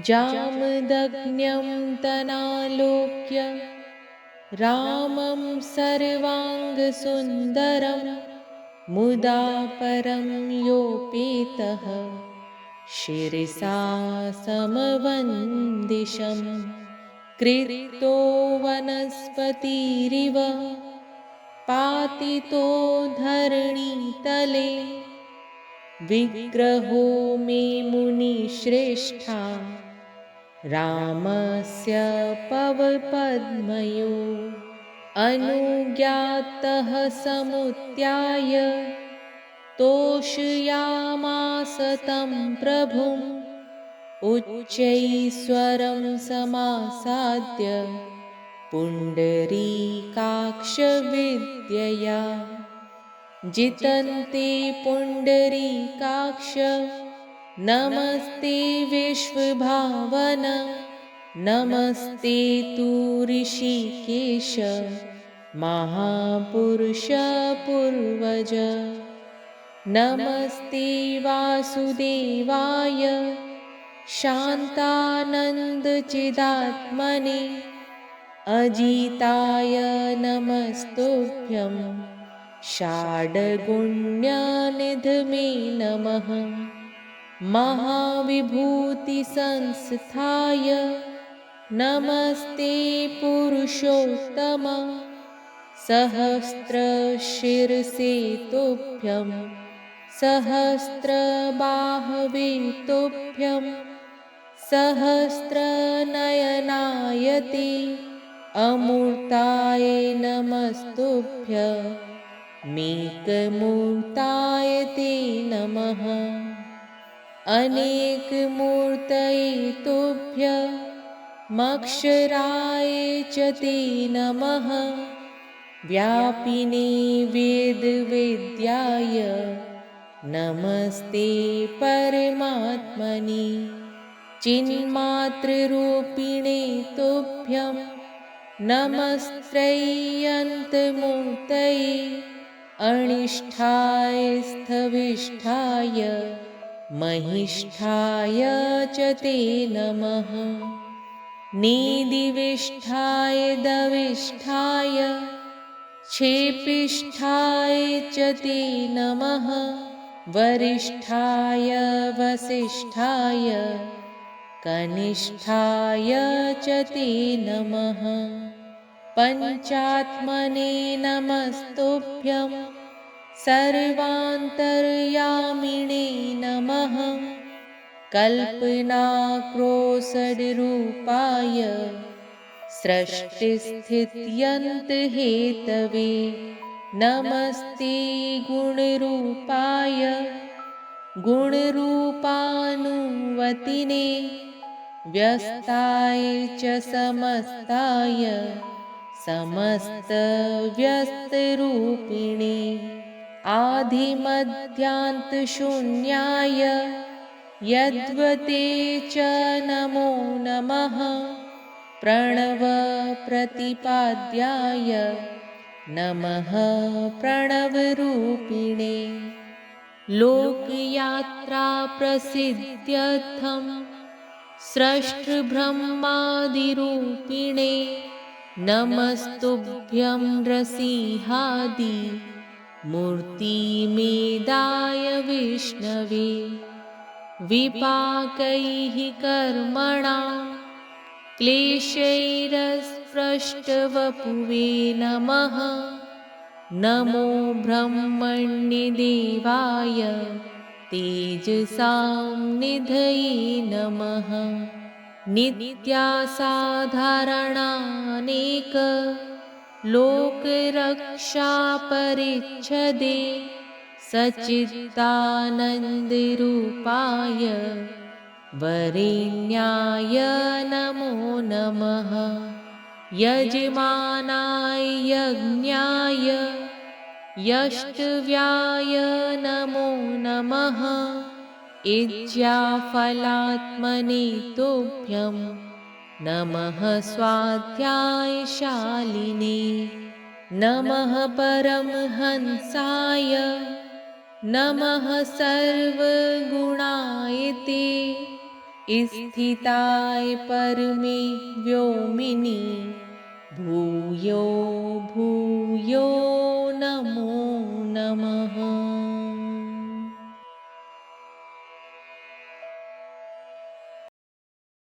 जामदग्न्यं तनालोक्य रामं सर्वाङ्गसुन्दरं मुदा परं योपेतः शिरसा समवन्दिशम् कृतो वनस्पतिरिव पातितो धरणीतले विग्रहो मे मुनिश्रेष्ठा रामस्य पवपद्मयो अनुज्ञातः समुत्थाय तोषयामास तं प्रभुम् उच्चैस्वरं समासाद्य पुण्डरीकाक्षविद्यया जितन्ते पुण्डरीकाक्ष नमस्ते विश्वभावन नमस्ते तु ऋषिकेश महापुरुष पूर्वज नमस्ते वासुदेवाय शान्तानन्दचिदात्मने अजिताय नमस्तुभ्यं षाड्गुण्यनिधये नमः महाविभूतिसंस्थाय नमस्ते पुरुषोत्तम सहस्रशिरसे तुभ्यं सहस्रबाहवे तुभ्यं सहस्रनयनाय ते अमूर्ताय नमस्तुभ्यमेकमूर्ताय ते नमः अनेकमूर्तये तुभ्यमक्षराय च ते नमः व्यापिने वेदवेद्याय नमस्ते परमात्मने चिन्मात्ररूपिणे तुभ्यं नमस्त्रयन्तमूर्तये अनिष्ठाय स्थविष्ठाय महिष्ठाय च ते नमः निदिविष्ठाय दविष्ठाय क्षेपिष्ठाय च ते नमः वरिष्ठाय वसिष्ठाय कनिष्ठाय च ते नमः पञ्चात्मने नमस्तुभ्यं सर्वान्तर्यामिणे नमः कल्पनाक्रोशरूपाय सृष्टिस्थित्यन्तहेतवे नमस्ते गुणरूपाय गुणरूपानुवतिने व्यस्ताय च समस्ताय समस्तव्यस्तरूपिणे आदिमध्यान्तशून्याय यद्वते च नमो नमः प्रणवप्रतिपाद्याय नमः प्रणवरूपिणे लोकयात्राप्रसिद्ध्यर्थं स्रष्टब्रह्मादिरूपिणे नमस्तुभ्यं नृसिंहादि मूर्तिमेदाय विष्णवे विपाकैः कर्मणां क्लेशैरस्पृष्टवपुवे नमः नमो ब्रह्मण्यदेवाय तेजसां निधये नमः नित्यासाधारणानेक लोकरक्षापरिच्छदे सच्चिदानन्दरूपाय वरेण्याय नमो नमः यजमानाय यज्ञाय यष्टव्याय नमो नमः इज्याफलात्मने तुभ्यं नमः स्वाध्यायशालिने नमः परमहंसाय नमः सर्वगुणाय ते स्थिताय परमे व्योमिनि भूयो भूयो